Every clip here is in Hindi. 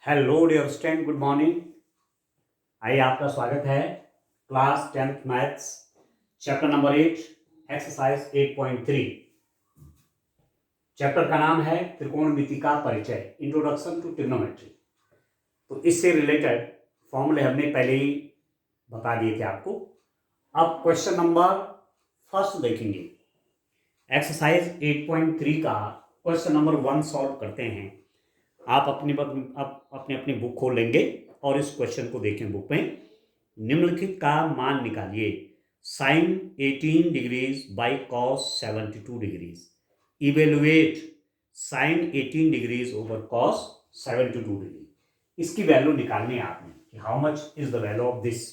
Hello dear student, good morning. आइए, आपका स्वागत है class 10th maths chapter number 8 exercise 8.3। Chapter का नाम है त्रिकोणमिति का परिचय, इंट्रोडक्शन टू ट्रिग्नोमेट्री। तो इससे रिलेटेड फॉर्मूले हमने पहले ही बता दिए थे आपको। अब क्वेश्चन नंबर फर्स्ट देखेंगे। एक्सरसाइज 8.3 का क्वेश्चन नंबर 1 सॉल्व करते हैं। आप अपनी अपनी बुक खोल लेंगे और इस क्वेश्चन को देखें बुक में। निम्नलिखित का मान निकालिए। Sine 18 degrees by cos 72 degrees. Evaluate sine 18 degrees over cos 72 degree. इसकी वैल्यू निकालनी है आपने कि how much is the value of this.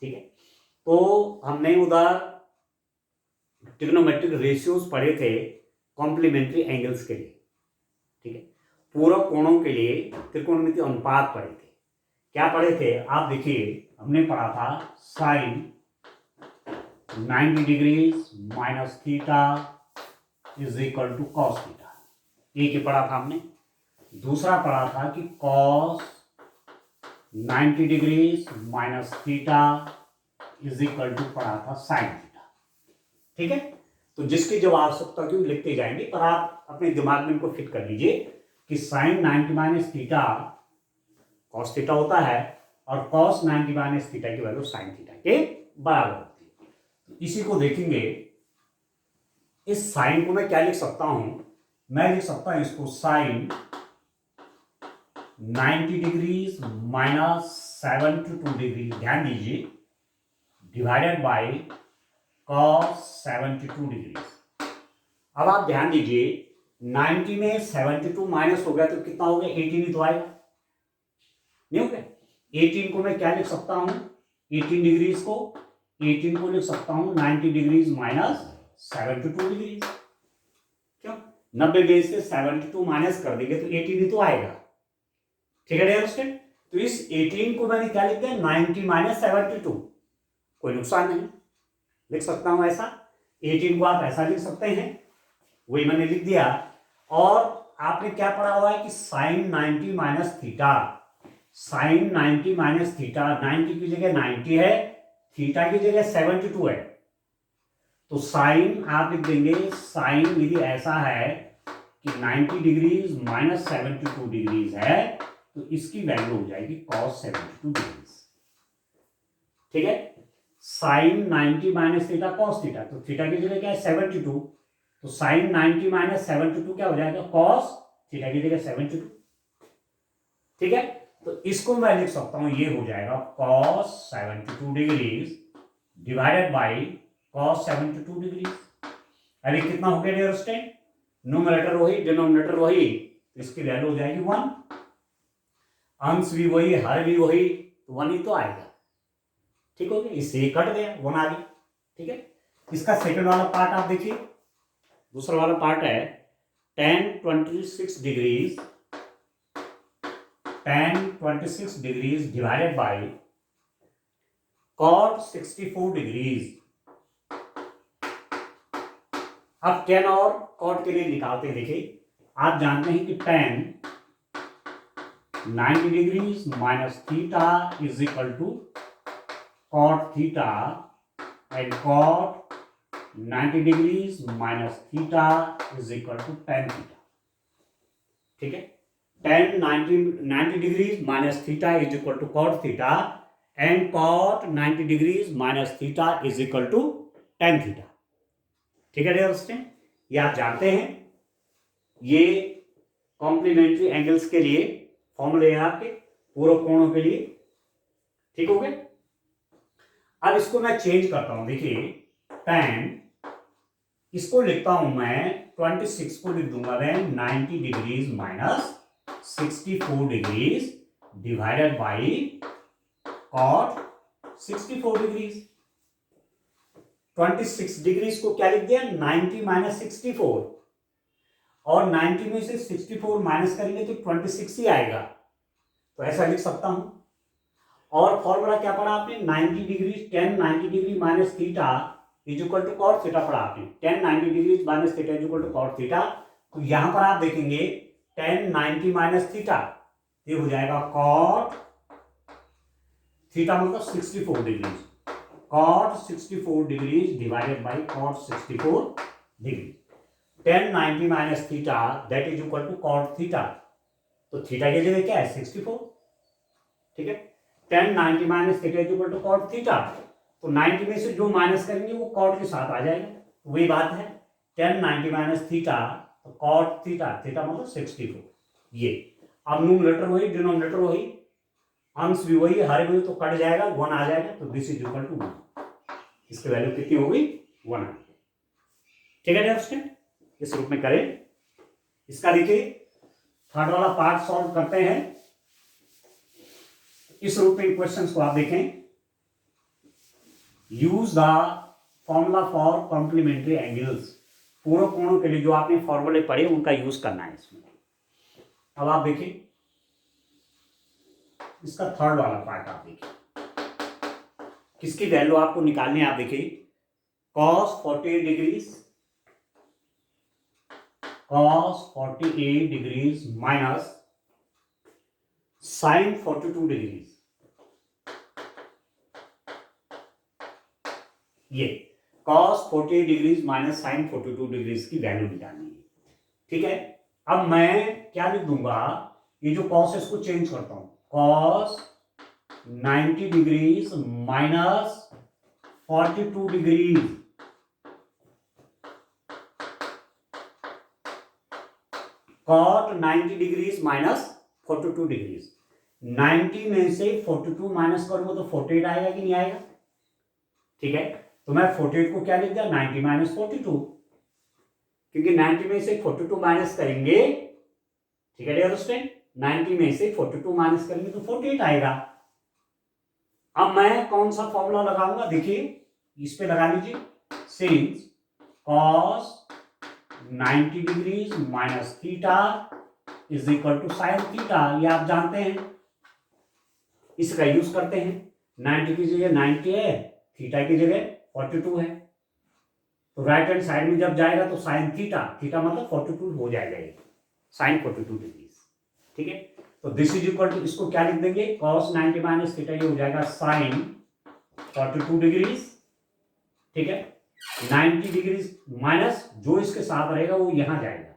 ठीक है, तो हमने उधर ट्रिग्नोमेट्रिक रेशियोज पढ़े थे कॉम्प्लीमेंट्री एंगल्स के लिए। ठीक है, पूरक कोणों के लिए त्रिकोणमिति अनुपात पढ़े थे। क्या पढ़े थे आप देखिए, हमने पढ़ा था sine 90 degrees minus theta is equal to cos theta. एक ही पढ़ा था हमने। दूसरा पढ़ा था कि cos 90 degrees minus theta is equal to पढ़ा था साइन थीटा। ठीक है, तो जिसकी जब आवश्यकता क्यों लिखते जाएंगे, पर आप अपने दिमाग में इनको फिट कर लीजिए कि sine 90 minus theta cos theta होता है और कॉस 90 माइनस थीटा की वैल्यू साइन थीटा के बराबर होती है। तो इसी को देखेंगे। इस साइन को मैं क्या लिख सकता हूं? मैं लिख सकता हूं इसको साइन 90 डिग्रीज माइनस 72 डिग्री, ध्यान दीजिए, डिवाइडेड बाय कॉस 72 डिग्री। अब आप ध्यान दीजिए, 90 में 72 माइनस हो गया तो कितना हो गया? 18 ही तो आएगा, नहीं हो गया? 18 को मैं क्या लिख सकता हूं? 18 डिग्रीज को 18 को लिख सकता हूं 90 डिग्रीज माइनस 72 डिग्रीज। क्यों? 90 में से 72 माइनस कर देंगे तो 18 ही तो आएगा। ठीक है डियर स्टूडेंट, तो इस 18 को मैंने क्या लिख दिया? 90 माइनस 72। कोई नुकसान नहीं, लिख सकता हूं ऐसा। 18 को आप ऐसा लिख सकते हैं, वही मैंने लिख दिया। और आपने क्या पढ़ा हुआ है कि sine 90 minus theta, sine 90 minus theta, 90 की जगह 90 है, थीटा की जगह 72 है। तो साइन आप लिख देंगे, साइन यदि ऐसा है कि 90 डिग्रीज माइनस 72 डिग्रीज है तो इसकी वैल्यू हो जाएगी कॉस 72 डिग्रीज। ठीक है, sine 90 minus theta cos theta, तो थीटा की जगह क्या है? 72। तो साइन 90 माइनस 72 क्या हो जाएगा? कॉस थीटा की जगह 72। ठीक है, तो इसको मैं लिख सकता हूं, ये हो जाएगा cos 72 degrees divided by cos 72 degrees. अरे कितना हो गया डियर स्टूडेंट? न्यूमरेटर वही, डिनोमिनेटर वही, तो इसकी वैल्यू हो जाएगी 1। अंश भी वही, हर भी वही, तो 1 ही तो आएगा। ठीक हो गया, इससे कट गया, 1 आ गया। ठीक है, इसका सेकंड वाला पार्ट आप देखिए। दूसरा वाला पार्ट है tan 26 degrees, tan 26 degrees divided by cot 64 degrees. अब tan और cot के लिए निकालते हैं। देखिए, आप जानते हैं कि tan 90 degrees minus theta is equal to cot theta and cot 90 degrees minus theta is equal to tan theta. ठीक है, tan 90 degrees minus theta is equal to cot theta and cot 90 degrees minus theta is equal to tan theta. ठीक है डियर स्टूडेंट, ये आप जानते हैं। ये कॉम्प्लीमेंट्री एंगल्स के लिए फॉर्मूले हैं आपके, पूरक कोणों के लिए। ठीक हो गए। अब इसको मैं चेंज करता हूं। देखिए, tan, इसको लिखता हूं मैं 26 को लिख दूंगा मैं 90 degrees minus 64 degrees divided by cot 64 degrees. 26 degrees को क्या लिख दिया? 90 माइनस 64, और 90 में से 64 माइनस करेंगे तो 26 ही आएगा, तो ऐसा लिख सकता हूं। और फॉर्मूला क्या पढ़ा आपने? 90 degree, tan 90 degree minus theta is equal to cot theta पढ़ा आपने। tan 90 degree minus theta is equal to cot theta. तो यहां पर आप देखेंगे tan 90 माइनस थीटा, ये हो जाएगा कॉट थीटा मतलब 64 degree, cot 64 degree divided by cot 64 degree. tan 90 minus theta that is equal to cot theta. तो थीटा की जगह क्या है 64, ठीक है। tan 90 minus theta is equal to cot theta, तो 90 में से जो माइनस करेंगे वो कॉट के साथ आ जाएगा, वही बात है। tan 90 माइनस थीटा तो कॉट थीटा, थीटा मतलब 64। ये अब न्यूमरेटर वही डिनोमिनेटर वही, अंश भी वही, हर वही, तो कट जाएगा 1 आ जाएगा, तो दिस इज इक्वल टू 1। इसकी वैल्यू कितनी होगी 1। ठीक है स्टूडेंट, इस रूप में करें। इसका देखिए थर्ड वाला पार्ट सॉल्व करते हैं। इस रूप में क्वेश्चंस को आप देखें। Use the formula for complementary angles, पूरक कोणों के लिए जो आपने फॉर्मूले पढ़े उनका यूज करना है इसमें। अब आप देखिए इसका थर्ड वाला पार्ट आप देखिए, किसकी वैल्यू आपको निकालनी है। आप देखिए cos 48 degrees, cos 48 degrees minus sin 42 degrees, ये cos 48 degrees minus sin 42 degrees की वैल्यू निकालनी है, ठीक है। अब मैं क्या लिख दूंगा, ये जो cos है इसको चेंज करता हूं, cos 90 degrees minus 42 degrees, cot 90 degrees minus 42 degrees. 90 में से 42 माइनस करूंगा तो 48 आएगा कि नहीं आएगा, ठीक है। तो मैं 48 को क्या लिख दिया 90 माइनस 42, क्योंकि 90 में से 42 माइनस करेंगे, ठीक है डियर स्टूडेंट, 90 में से 42 माइनस करेंगे तो 48 आएगा। अब मैं कौन सा फॉर्मूला लगाऊंगा, देखिए इस पे लगा लीजिए, since cos 90 degrees minus theta is equal to sine theta, ये आप जानते हैं, इसका यूज करते हैं। 90 की जगह 90 है, थीटा की जगह 42 है, तो राइट हैंड साइड में जब जाएगा तो साइन थीटा, थीटा मतलब 42 हो जाएगा, ये साइन 42 डिग्रीज, ठीक है। तो दिस इज इक्वल टू, इसको क्या लिख देंगे cos 90 माइनस थीटा, ये हो जाएगा साइन 42 डिग्रीज, ठीक है। 90 डिग्रीज माइनस जो इसके साथ रहेगा वो यहां जाएगा,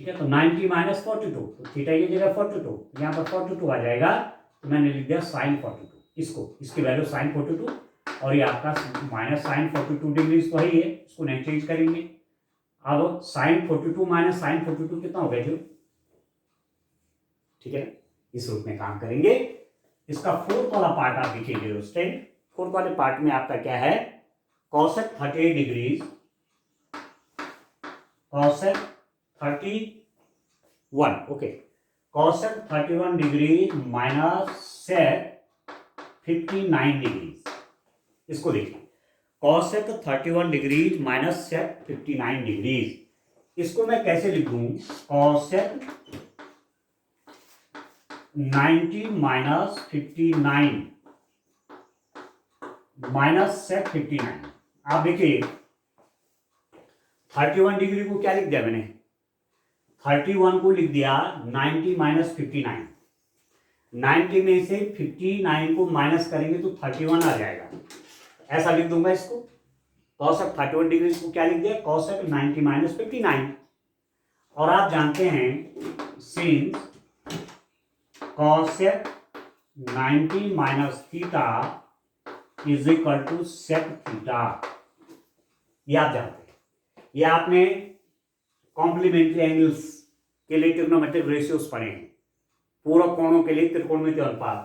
ठीक है। तो 90 माइनस 42, तो थीटा की जगह 42, यहां पर 42 आ जाएगा, तो मैंने लिख दिया साइन 42, इसको, इसकी वैल्यू साइन 42, और ये आपका माइनस साइन 42 डिग्री तो ही है, इसको नहीं चेंज करेंगे। अब साइन 42 माइनस साइन 42 कितना हो गया जो, ठीक है, इस रूप में काम करेंगे। इसका फोर्थ वाला पार्ट आप देखिए स्टूडेंट, फोर्थ वाले पार्ट में आपका क्या है, cosec 38 degrees, cosec 31, okay, cosec 31 degree minus sec 59 degrees, इसको देखिए cosec 31 degrees minus sec 59 degrees, इसको मैं कैसे लिख दूं, cosec 90 माइनस 59 माइनस sec 59। आप देखिए 31 डिग्री को क्या लिख दिया मैंने, 31 को लिख दिया 90 माइनस 59, 90 में से 59 को माइनस करेंगे तो 31 आ जाएगा, ऐसा लिख दूंगा इसको। cosec 31 डिग्री को क्या लिख दिया, cosec 90 माइनस 59, और आप जानते हैं since cosec 90 minus theta is equal to sec theta, ये आप जानते हैं, ये आपने कॉम्प्लीमेंट्री एंगल्स के लिए ट्रिग्नोमेट्रिक रेशियोज पढ़े हैं, पूरक कोणों के लिए त्रिकोणमितीय अनुपात,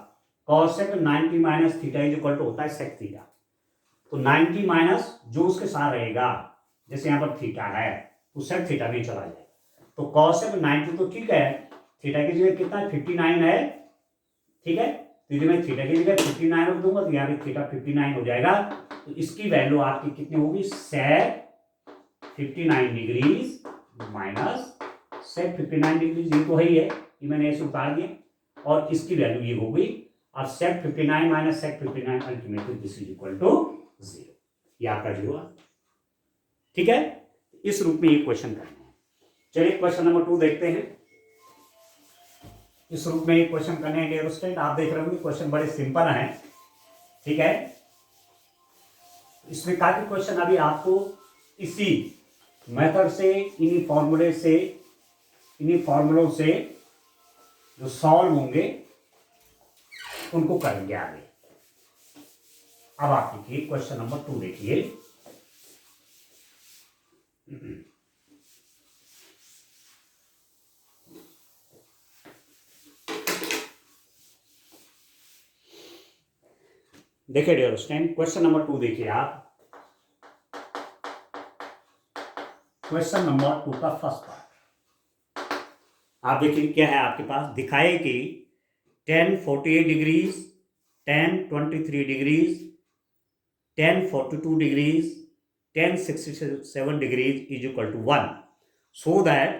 cosec 90 minus theta is equal to होता है sec थीटा, तो 90 माइनस जो उसके साथ रहेगा, जैसे यहां पर थीटा है तो sec थीटा में चला जाएगा, तो cosec 90 तो ठीक है, थीटा की जगह कितना 59 है, ठीक है, तो यदि मैं थीटा की जगह 59 रख दूंगा तो यहाँ पे थीटा 59 हो जाएगा, तो इसकी वैल्यू आपकी कितनी होगी, sec 59 degrees minus sec 59 degrees, ये तो है ही है, ये मैंने ऐसे उतार दिया, और इसकी वैल्यू ये हो गई, और sec 59 minus sec 59 ultimately this is equal to 0, ये आपका 0, ठीक है। इस रूप में ये क्वेश्चन करना है। चलिए क्वेश्चन नंबर 2 देखते हैं। इस रूप में क्वेश्चन करने हैं डियर स्टूडेंट। आप देख रहे होंगे क्वेश्चन बड़े सिंपल हैं, ठीक है। इसमें काफी क्वेश्चन अभी आपको इसी मेथड से, इन्हीं फॉर्मूलों से जो सॉल्व होंगे उनको करेंगे आगे। अब आप देखिए क्वेश्चन नंबर 2 देखिए। देखिए डियर स्टूडेंट, क्वेश्चन नंबर 2 देखिए आप। क्वेश्चन नंबर 2 का फर्स्ट पार्ट आप देखिए क्या है आपके पास। दिखाए कि tan 48 degrees, tan 23 degrees, tan 42 degrees, tan 67 degrees is equal to 1, so that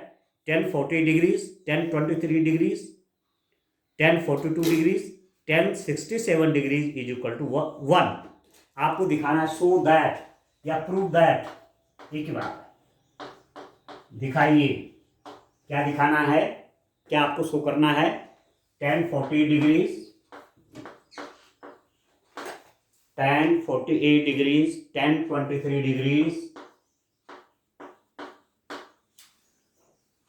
tan 48 degrees, tan 23 degrees, tan 42 degrees, tan 67 degrees is equal to 1। आपको दिखाना है सो दैट या प्रूव दैट, एक ही बात है। दिखाइए, क्या दिखाना है, क्या आपको शो करना है। tan 48 degrees, tan 48 degrees, tan 23 degrees,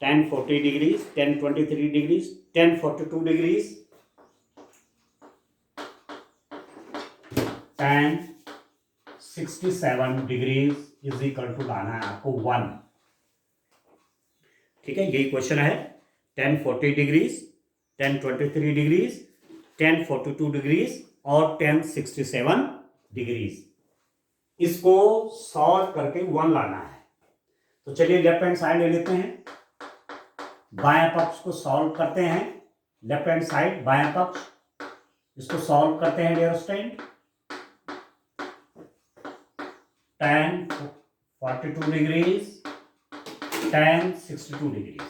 tan 40 degrees, tan 23 degrees, tan 42 degrees, tan 67 degrees is equal to लाना है आपको 1, ठीक है। यही क्वेश्चन है। tan 40 degrees, tan 23 degrees, tan 42 degrees और tan 67 डिग्रीज, इसको सॉल्व करके 1 लाना है। तो चलिए लेफ्ट हैंड साइड ले लेते हैं, बाएं पक्ष को सॉल्व करते हैं। लेफ्ट हैंड साइड बाएं पक्ष, इसको सॉल्व करते हैं dear student. tan 42 degrees, tan 62 degrees,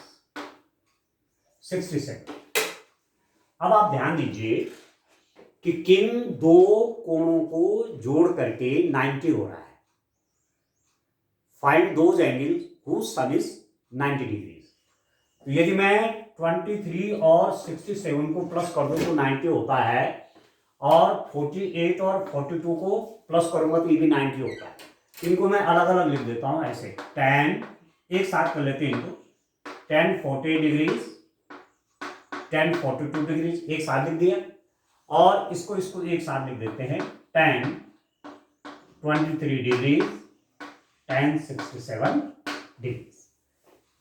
67। अब आप ध्यान दीजिए कि किन दो कोणों को जोड़ करके 90 हो रहा है। Find those angles whose sum is 90 degrees. तो यदि मैं 23 और 67 को प्लस कर दूं तो 90 होता है, और 48 और 42 को प्लस करूंगा तो ये भी 90 होता है। इनको मैं अलग अलग लिख देता हूं ऐसे, tan, एक साथ कर लेते हैं इनको, tan 40 डिग्रीज, tan 42 डिग्रीज एक साथ लिख दिया, और इसको एक साथ लिख देते हैं tan 23 डिग्रीज, tan 67 डिग्रीज।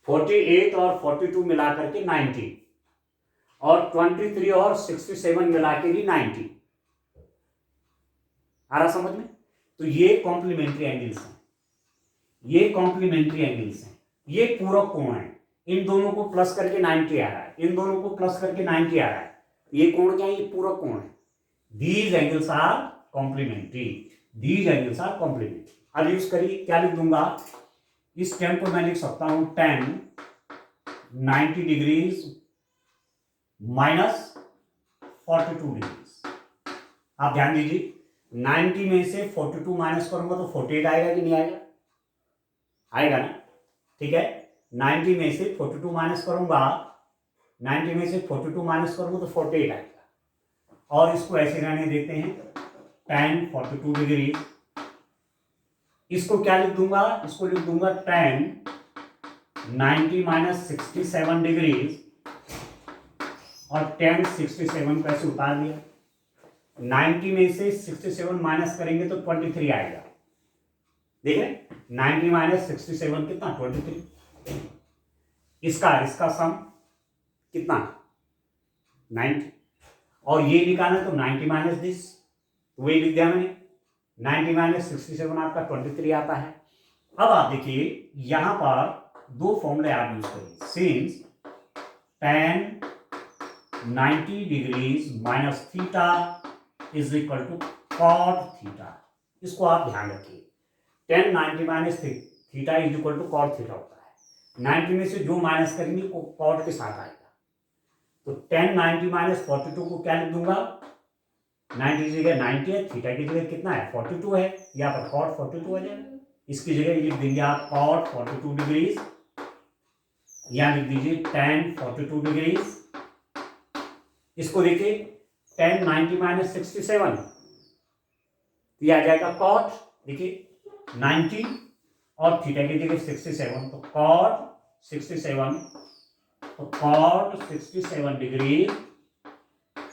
48 और 42 मिलाकर के 90, और 23 और 67 मिला के भी 90। आ रहा समझ में? तो ये कॉम्प्लीमेंट्री एंगल्स हैं, ये कॉम्प्लीमेंट्री एंगल्स हैं, ये पूरक कोण है। इन दोनों को प्लस करके 90 आ रहा है, इन दोनों को प्लस करके 90 आ रहा है। ये कोण क्या है? ये पूरक कोण है। These angles are complementary, these angles are complementary. अब यूज करिए, क्या लिख दूंगा, इस tan को मैं लिख सकता हूं tan 90 डिग्रीज माइनस 42 डिग्रीज। आप ध्यान दीजिए, 90 में से 42 माइनस करूंगा तो 48 आएगा कि नहीं आएगा? आएगा ना, ठीक है। 90 में से 42 माइनस करूंगा, 90 में से 42 माइनस करूंगा तो 48 आएगा। और इसको ऐसे रहने देते हैं tan 42 डिग्री। इसको क्या लिख दूंगा, इसको लिख दूंगा tan 90 माइनस 67 डिग्रीज, और tan 67 को ऐसे उतार दिया। 90 में से 67 माइनस करेंगे तो 23 आएगा। देखिए 90 माइनस 67 कितना, 23। इसका सम कितना, 90। और ये निकालना तो 90 माइनस दिस, वही लिख दिया मैंने। 90 माइनस 67 आपका 23 आता है। अब आप देखिए यहां पर दो फॉर्मूले आप यूज करिए। Since tan 90 degrees minus theta is equal to cot theta, इसको आप ध्यान रखिए। tan 90 minus theta is equal to cot theta होता है। 90 में से जो माइनस करेंगे वो कॉट के साथ आएगा। तो tan 90 माइनस 42 को क्या लिख दूंगा, 90 की जगह 90 है, थीटा की जगह कितना है, 42 है, यहाँ पर कॉट 42 आ जाएगा। इसकी जगह लिख देंगे आप कॉट 42 डिग्रीज, यहाँ लिख दीजिए tan 42 डिग्रीज इसको देखिए, tan 90 माइनस 67, तो यह आ जाएगा कॉट, देखिए 90 और थीटा की जगह 67, तो कॉट 67, तो कॉट 67 डिग्री,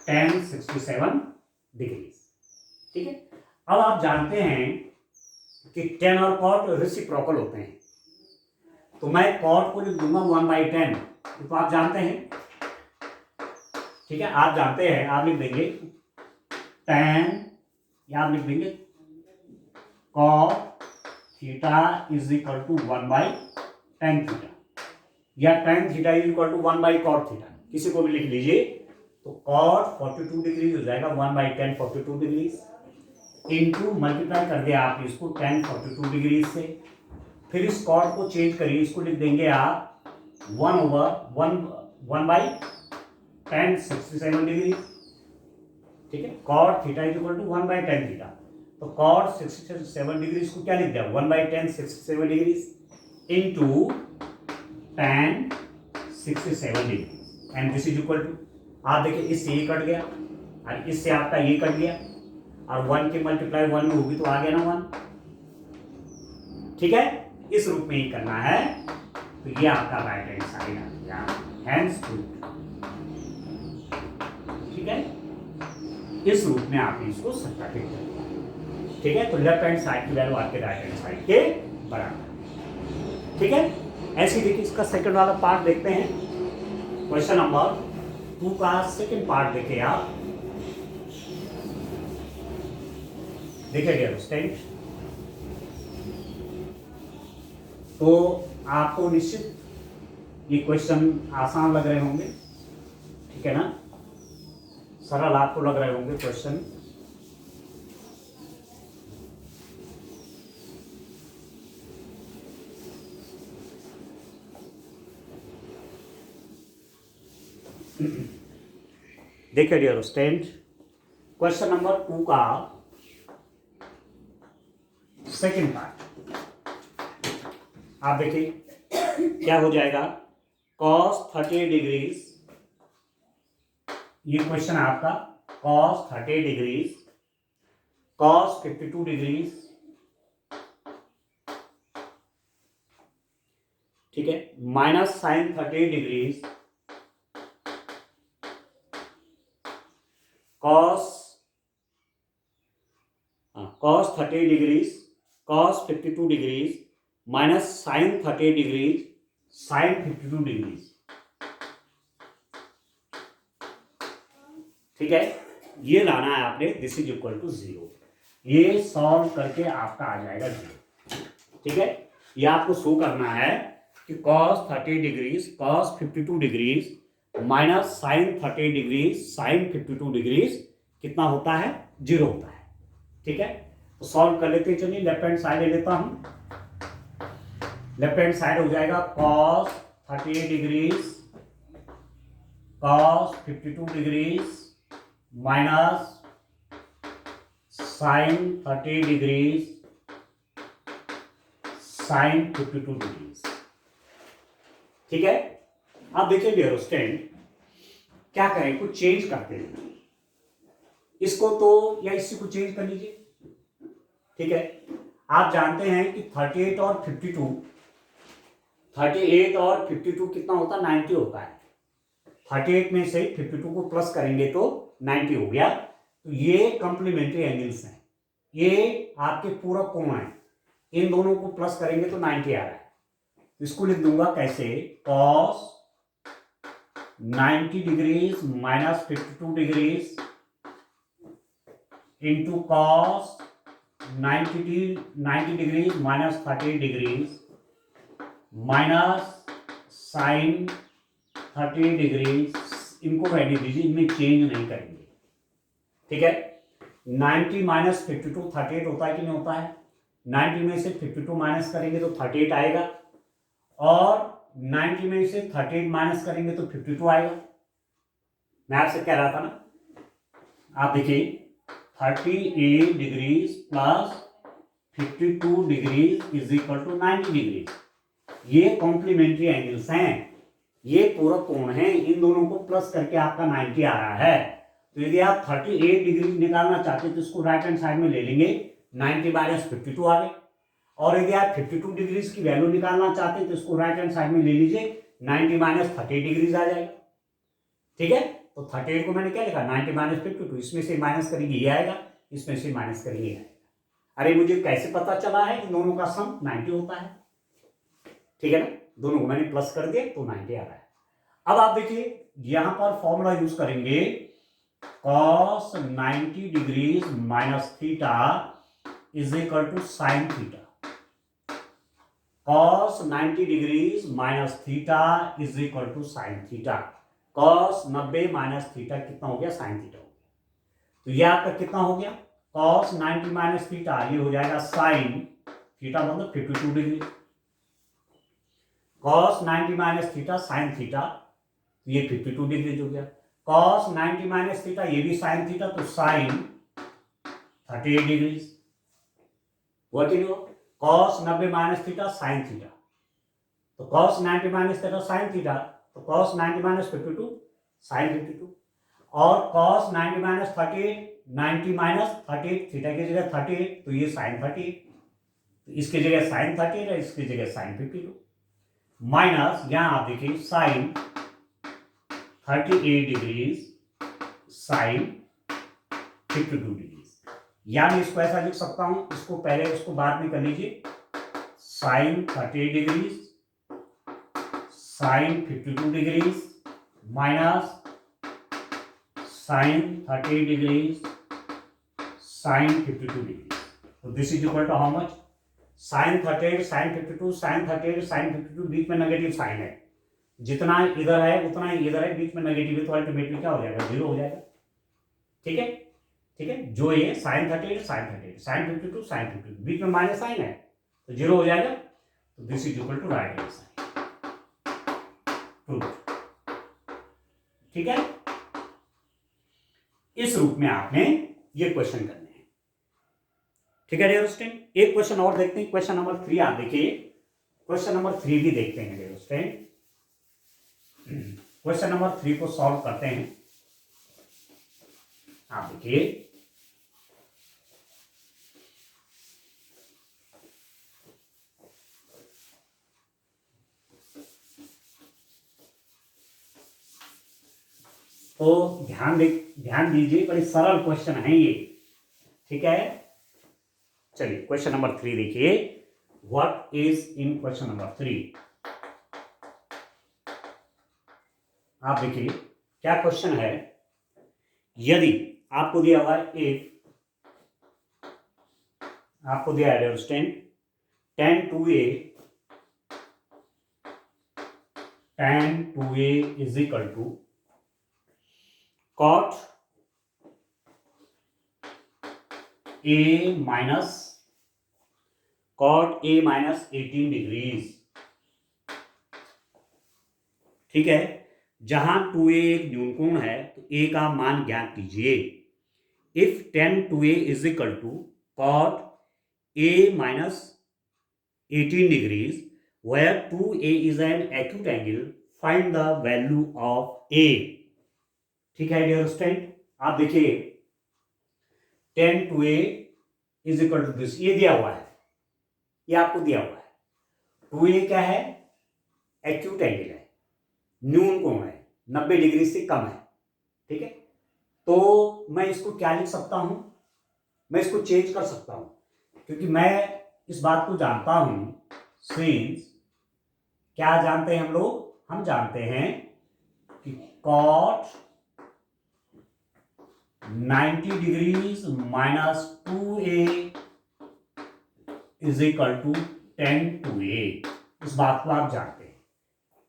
tan 67 डिग्री। ठीक है, अब आप जानते हैं कि tan और कॉट रेसिप्रोकल होते हैं, तो मैं कॉट को लिख दूंगा 1/10, तो आप जानते हैं, ठीक है, आप जानते हैं, आप लिख देंगे tan, या आप लिख देंगे cot theta is equal to 1/tan theta, या tan theta is equal to 1/cot theta, किसी को भी लिख लीजिए। तो cot 42 डिग्री हो जाएगा 1/tan 42 डिग्री, इनटू मल्टीप्लाई कर दिया आप इसको tan 42 डिग्री से, फिर इस cot को चेंज करिए, इसको लिख देंगे आप 1/tan 67 डिग्री। ठीक है, cot theta is equal to 1/tan theta, तो cot 67 डिग्री को क्या लिख दिया 1/tan 67 degree into tan 67 degree, and this is equal to, आप देखिए इससे ये कट गया और इससे आपका ये कट गया, और 1 की मल्टीप्लाई 1 में होगी तो आ गया ना 1। ठीक है, इस रूप में ही करना है, तो ये आपका राइट हैंड साइड आ गया, हैंड्स रूट। ठीक है, इस रूप में आप इसको सत्यापित करेंगे। ठीक है, तो लेफ्ट हैंड साइड की वैल्यू आपके राइट हैंड साइड के बराबर। ठीक है, ऐसे देखिए इसका सेकंड वाला पार्ट देखते हैं, क्वेश्चन नंबर 2 का सेकंड पार्ट देखिए आप, देखिए डियर स्टूडेंट, तो आपको निश्चित ये क्वेश्चन आसान लग रहे होंगे, ठीक है ना, सरल आपको लग रहे होंगे क्वेश्चन। देखिए डियर स्टूडेंट, क्वेश्चन नंबर 2 का सेकंड पार्ट आप देखिए क्या हो जाएगा, cos 30 डिग्रीज, ये क्वेश्चन है आपका, cos 30 डिग्रीज, cos 52 डिग्रीज, ठीक है, minus sine 30 degrees, cos 30 degrees, cos 52 degrees, minus sine 30 degrees, sine 52 degrees. ठीक है, ये लाना है आपने, दिस इज इक्वल टू 0, ये सॉल्व करके आपका आ जाएगा 0। ठीक है, ये आपको शो करना है कि cos 30 degrees, cos 52 degrees, minus sine 30 degrees, sine 52 degrees कितना होता है, 0 होता है। ठीक है, तो सॉल्व कर लेते हैं, चलिए लेफ्ट हैंड साइड ले लेता हूं, लेफ्ट हैंड साइड हो जाएगा cos 30 degrees, cos 52 degrees, minus sine 30 degrees, sine 52 degrees. ठीक है, अब देखिए डियर स्टूडेंट, क्या करें, कुछ चेंज करते हैं इसको, तो या इसी को चेंज कर लीजिए। ठीक है, आप जानते हैं कि 38 और 52, 38 और 52 कितना होता है, 90 होता है। 38 में से 52 को प्लस करेंगे तो 90 हो गया, तो ये कॉम्प्लीमेंट्री एंगल्स हैं, ये आपके पूरक कोण हैं, इन दोनों को प्लस करेंगे तो 90 आ रहा है। इसको लिख दूंगा कैसे, cos 90 degrees minus 52 degrees into cos 90 degrees minus 30 degrees minus sine 30 degrees, इनको वैल्यू दीजिए, इनमें चेंज नहीं करेंगे। ठीक है, 90 माइनस 52 38 होता है कि नहीं होता है, 90 में से 52 माइनस करेंगे तो 38 आएगा, और 90 में से 38 माइनस करेंगे तो 52 आएगा। मैं आपसे कह रहा था ना, आप देखिए 38 degrees plus 52 degrees is equal to 90 degree, ये कॉम्प्लीमेंट्री एंगल्स हैं, ये पूरक कोण है, इन दोनों को प्लस करके आपका 90 आ रहा है। तो यदि आप 38 डिग्री निकालना चाहते हैं तो इसको राइट हैंड साइड में ले लेंगे, 90 माइनस 52 आ गए। और यदि आप 52 डिग्रीज की वैल्यू निकालना चाहते हैं तो इसको राइट हैंड साइड में ले लीजिए, 90 माइनस 38 डिग्रीज आ जाएगा। ठीक है, तो 38 को मैंने क्या लिखा, 90 माइनस 52, इसमें से माइनस करेंगे ये आएगा, इसमें से माइनस करेंगे ये आएगा। अरे मुझे कैसे पता चला है कि दोनों का सम 90 होता है? ठीक है ना, दोनों को मैंने प्लस कर दिया तो 90 आ रहा है। अब आप देखिए यहां पर फॉर्मूला यूज करेंगे, cos 90 degrees minus theta is equal to sine theta. cos 90 degrees minus theta is equal to sine theta. cos 90 minus theta कितना हो गया, साइन थीटा हो गया। तो ये आपका कितना हो गया, cos 90 माइनस थीटा, ये हो जाएगा साइन थीटा मतलब 52 degree. cos 90 minus theta sine theta, तो ये 52 डिग्री हो गया। cos 90 माइनस थीटा, ये भी साइन थीटा, तो साइन 38 डिग्री। हुआ कि नहीं हुआ? cos 90 minus theta sine theta, तो cos 90 minus theta sine theta, तो cos 90 माइनस 52 साइन 52। और cos 90 माइनस 38, 90 माइनस 38, थीटा की जगह 38, तो ये साइन 38, तो इसकी जगह साइन 38 है, इसकी जगह साइन 52 माइनस, यहां आप देखिए साइन 38 डिग्रीज साइन 52 डिग्रीज। या मैं इसको ऐसा लिख सकता हूं, इसको पहले इसको बाद में कर लीजिए, sine 38 degrees sine 52 degrees minus sine 38 degrees sine 52 degrees. तो this is equal to how much, sine 38 sine 52, sine 38 sine 52, बीच में नेगेटिव साइन है, जितना इधर है उतना ही इधर है, बीच में नेगेटिव है, तो अल्टीमेटली क्या हो जाएगा, जीरो हो जाएगा। ठीक है, ठीक है, जो ये साइन 38 साइन 38 साइन 52 साइन 52, बीच में माइनस साइन है तो जीरो हो जाएगा। तो this is equal to right hand side. ठीक है, इस रूप में आपने ये क्वेश्चन करने हैं। ठीक है डियर स्टूडेंट, एक क्वेश्चन और देखते हैं, क्वेश्चन नंबर 3 आप देखिए, क्वेश्चन नंबर 3 भी देखते हैं डियर स्टूडेंट। क्वेश्चन नंबर 3 को सॉल्व करते हैं। आप देखिए, तो ध्यान दीजिए, बड़ी सरल क्वेश्चन है ये। ठीक है, चलिए क्वेश्चन नंबर 3 देखिए, what is in question number 3। आप देखिए क्या क्वेश्चन है, यदि आपको दिया हुआ है आपको दिया है stand 10 two a is equal to cot a minus 18 degrees. ठीक है, जहां 2a एक न्यूनकोण है तो a का मान ज्ञात कीजिए। If 10 2a is equal to cot a minus 18 degrees where 2a is an acute angle, find the value of a। ठीक है डियर स्टूडेंट, आप देखिए 10 2a is equal to this, ये दिया हुआ है, ये आपको दिया हुआ है। 2a क्या है, एक्यूट एंगल है, न्यून कोण है, 90 डिग्री से कम है। ठीक है, तो मैं इसको क्या लिख सकता हूं, मैं इसको चेंज कर सकता हूं, क्योंकि मैं इस बात को जानता हूं, सिंस क्या जानते हैं हम लोग, हम जानते हैं कि cot 90 degrees minus 2a is equal to 10 2a। इस बात को आप जानते हैं,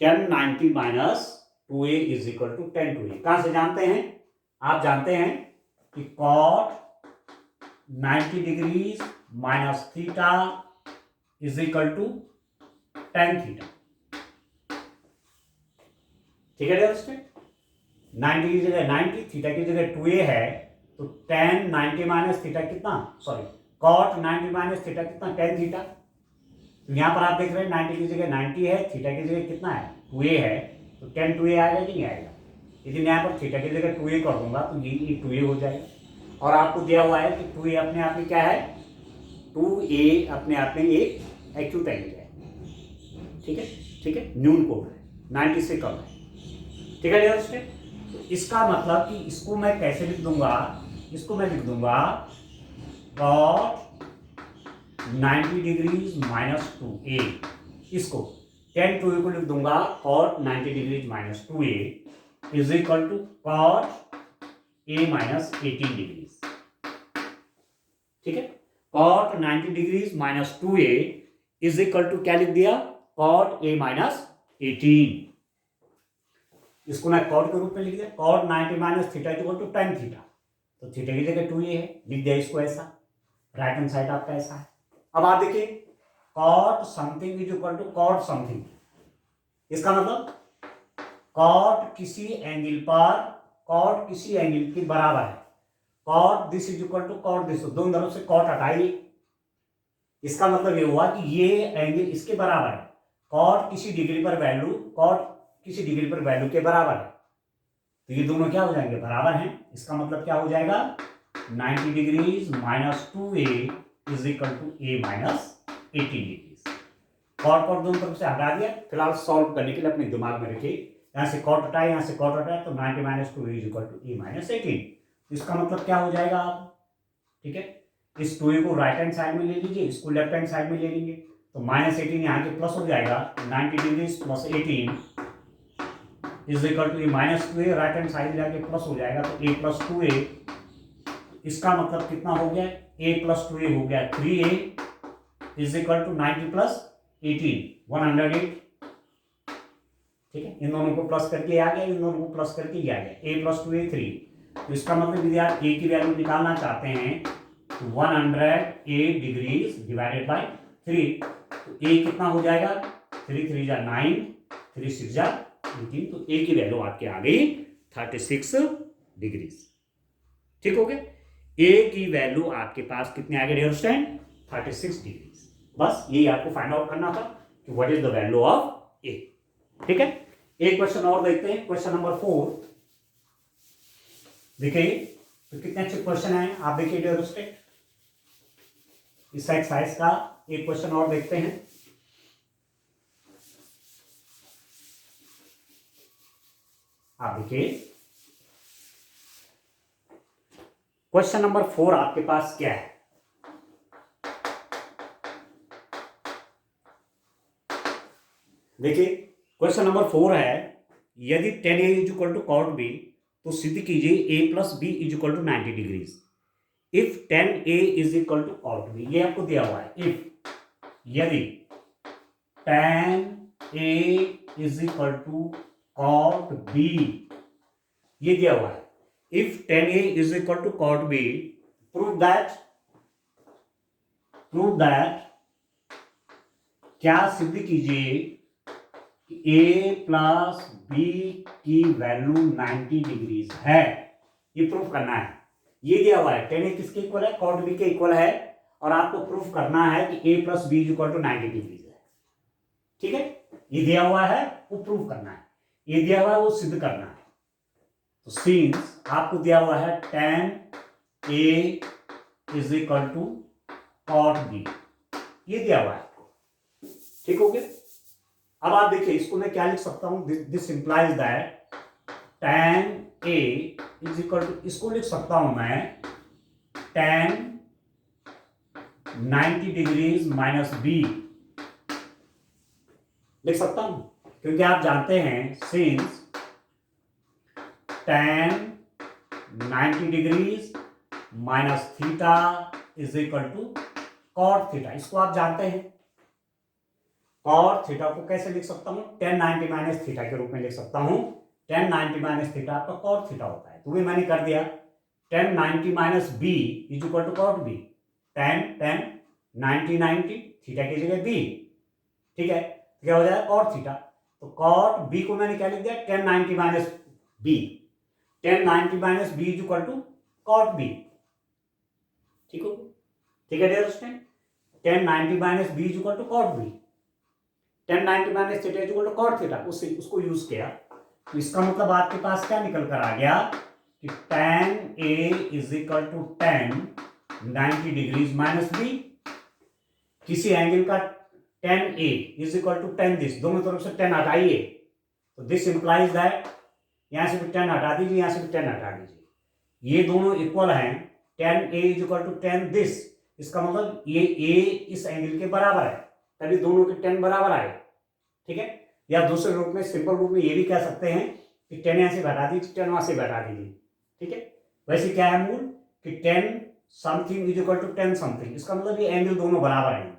10 90 minus 2a is equal to 10 2a। कहां से जानते हैं, आप जानते हैं कि cot 90 degrees minus theta is equal to tan theta. ठीक है दोस्तों, 90 की जगह 90, थीटा की जगह 2a है, तो tan 90 माइनस थीटा कितना, सॉरी cot 90 माइनस थीटा कितना, tan थीटा। तो यहां पर आप देख रहे हैं 90 की जगह 90 है, थीटा की जगह कितना है, 2a है, तो tan 2a आएगा कि नहीं आएगा। यदि मैं यहाँ पर थीटा की जगह 2a कर दूंगा तो ये 2a हो जाएगा। और आपको दिया हुआ है कि 2a अपने आप में क्या है, 2a अपने आप में एक एक्यूट एंगल है। ठीक है, ठीक है, न्यून कोड है, 90 से कम है। ठीक है डियर स्टूडेंट, तो इसका मतलब कि इसको मैं कैसे लिख दूंगा, इसको मैं लिख दूंगा cot 90 डिग्रीज माइनस 2a। इसको tan 2a को लिख दूंगा cot 90 degrees minus 2a is equal to cot a minus 18 degrees. ठीक है, cot 90 degrees minus 2a is equal to क्या लिख दिया, cot a माइनस 18। इसको मैं cot के रूप में लिख दिया, cot 90 minus theta equal to tan theta. तो थीटा की जगह 2a है, लिख दिया इसको ऐसा। राइट हैंड साइड आपका ऐसा है। अब आप देखिए cot something is equal to cot something. इसका मतलब cot किसी एंगल पर, cot किसी एंगल के बराबर है। cot this is equal to cot this, दोनों तरफ से cot हटाइए। इसका मतलब ये हुआ कि ये एंगल इसके बराबर है। cot किसी डिग्री पर वैल्यू, cot किसी डिग्री पर वैल्यू के बराबर है, तो ये दोनों क्या हो जाएंगे, बराबर हैं। इसका मतलब क्या हो जाएगा, 90 degrees minus 2a is equal to a minus 18 degrees. Cot दोनों तरफ से हटा दिया। फिलहाल सॉल्व करने के लिए अपने दिमाग में रखिए, यहाँ से कॉट हटाए, यहाँ से कॉट हटाए, तो 90 minus 2a is equal to a minus 18। इसका मतलब क्या हो जाएगा आप, ठीक है, इस 2a को राइट हैंड साइड में ले लीजिए, इसको लेफ्ट हैंड साइड में ले लेंगे, तो माइनस 18 यहाँ के प्लस हो जाएगा, 90 degrees plus 18 is equal to minus 2a, right hand side जाके प्लस हो जाएगा, तो a प्लस 2a। इसका मतलब कितना हो गया, a प्लस 2a हो गया 3a is equal to 90 plus 18 108। ठीक है, इन दोनों को प्लस करके आ गया, इन दोनों को प्लस करके आ गया, a प्लस 2a 3। तो इसका मतलब यदि आप a की वैल्यू निकालना चाहते हैं तो 108 डिग्रीज डिवाइडेड बाई 3, तो a कितना हो जाएगा, 3 3 जा 9, 3 6 जा 18, तो a की वैल्यू आपके आ गई 36 डिग्रीज। ठीक हो गया, a की वैल्यू आपके पास कितने आ गए डियर स्टूडेंट, 36 डिग्रीज। बस यही आपको फाइंड आउट करना था कि what is the value of a। ठीक है, एक क्वेश्चन और देखते हैं, क्वेश्चन नंबर 4। देखिए तो कितने अच्छे क्वेश्चन है, आप देखिए डियर स्टूडेंट, इस एक्सरसाइज का एक क्वेश्चन और देखते हैं। आप देखिए क्वेश्चन नंबर 4 आपके पास क्या है। देखिए क्वेश्चन नंबर 4 है, यदि tan a is equal to cot b तो सिद्ध कीजिए a plus B is equal to 90 degrees. If tan a is equal to cot b, ये आपको दिया हुआ है। इफ, यदि tan a is equal to cot b, ये दिया हुआ है। If tan a is equal to cot b, prove that क्या सिद्ध कीजिए कि a प्लस बी की वैल्यू 90 डिग्रीज है, ये प्रूफ करना है। ये दिया हुआ है, tan a किसके इक्वल है, cot b के इक्वल है, और आपको प्रूफ करना है कि a plus B is equal to 90 degrees है। ठीक है, ये दिया हुआ है, वो प्रूफ करना है, ये दिया हुआ है, वो सिद्ध करना है। तो सिंस आपको दिया हुआ है tan a is equal to cot b, ये दिया हुआ है आपको। ठीक हो गया, अब आप देखिए इसको मैं क्या लिख सकता हूं, this implies that tan a is equal to, इसको लिख सकता हूं मैं tan 90 डिग्रीज माइनस b, लिख सकता हूं, क्योंकि आप जानते हैं since tan 90 degrees minus theta is equal to cot theta, इसको आप जानते हैं। cot थीटा को कैसे लिख सकता हूं, tan 90 माइनस थीटा के रूप में लिख सकता हूं। tan 90 माइनस थीटा आपका cot थीटा होता है, तो भी मैंने कर दिया। tan 90 minus b is equal to cot b, tan 90 theta की जगह b। ठीक है, तो क्या हो जाएगा cot थीटा, तो cot b को मैंने क्या लिख दिया, tan 90 minus b, tan 90 minus b is equal to cot b। ठीक हो, ठीक है dear student, tan 90 minus b is equal to cot b, tan 90 minus theta is equal to cot theta, उसको यूज किया। तो इसका मतलब आपके पास क्या निकल कर आ गया कि tan A is equal to tan 90 degrees minus B. किसी एंगल का tan A is equal to tan this, दोनों तरफ से tan हटाइए तो दिस इंप्लाइज दैट, यहां से भी tan हटा दीजिए, यहां से भी tan हटा दीजिए, ये दोनों इक्वल हैं, tan A is equal to tan this, इसका मतलब ये A इस एंगल के बराबर है, तभी दोनों के tan बराबर आए। ठीक है, या दूसरे रूप में, सिंपल रूप में ये भी कह सकते हैं कि tan यहां से घटा दीजिए, tan वहां से घटा दीजिए। ठीक है, वैसे क्या है मूल कि tan something is equal to tan something, इसका मतलब ये एंगल दोनों बराबर हैं।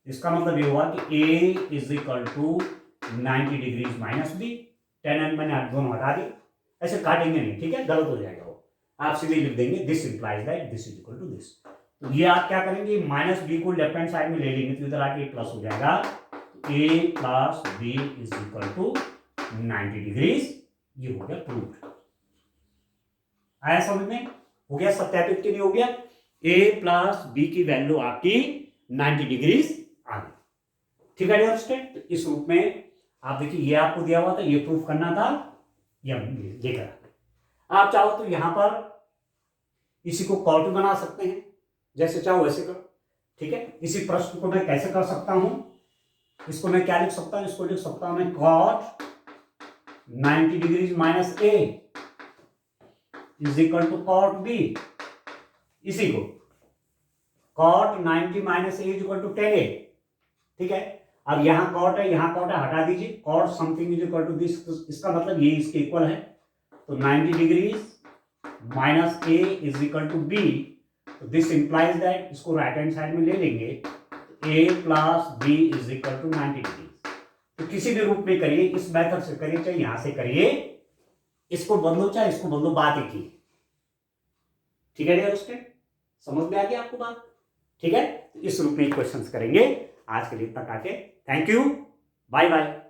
इसका मतलब ये हुआ कि A is equal to 90 degrees minus B, tan and मैंने दोनों हटा दी, ऐसे काटेंगे नहीं, ठीक है, गलत हो जाएगा वो, आप सीधे लिख देंगे this implies that this is equal to this. तो ये आप क्या करेंगे, माइनस बी को लेफ्ट हैंड साइड में ले लेंगे तो इधर आके प्लस हो जाएगा, a plus B is equal to 90 degrees. ये हो गया प्रूफ। आया समझ में, हो गया सत्यापित के लिए, हो गया a प्लस बी की वैल्यू आपकी 90 डिग्रीज आ गई। ठीक है डियर स्टूडेंट, तो इस रूप में आप देखिए, ये आपको दिया हुआ था, ये प्रूफ करना था, ये देखा। आप चाहो तो यहां पर इसी को कॉट बना सकते हैं, जैसे चाहो वैसे करो। ठीक है, इसी प्रश्न को मैं कैसे कर सकता हूं, इसको मैं क्या लिख सकता हूं, इसको लिख सकता हूं मैं cot 90 degrees minus A is equal to cot B. इसी को cot 90 minus A is equal to 10 A. ठीक है, अब यहां कॉट है, यहां कॉट है, हटा दीजिए, cot something is equal to this, इसका मतलब ये इसके इक्वल है, तो 90 degrees minus A is equal to B, तो दिस इंप्लाइज दैट, इसको राइट हैंड साइड में ले लेंगे, A plus B is equal to 90 degrees. तो किसी भी रूप में करिए, इस मेथड से करिए चाहे यहां से करिए, इसको बदलो चाहे इसको बदलो, बात एक ही। ठीक है डियर स्टूडेंट, समझ में आ गया आपको बात। ठीक है, तो इस रूप में क्वेश्चंस करेंगे। आज के लिए इतना काफी, थैंक यू, बाय बाय।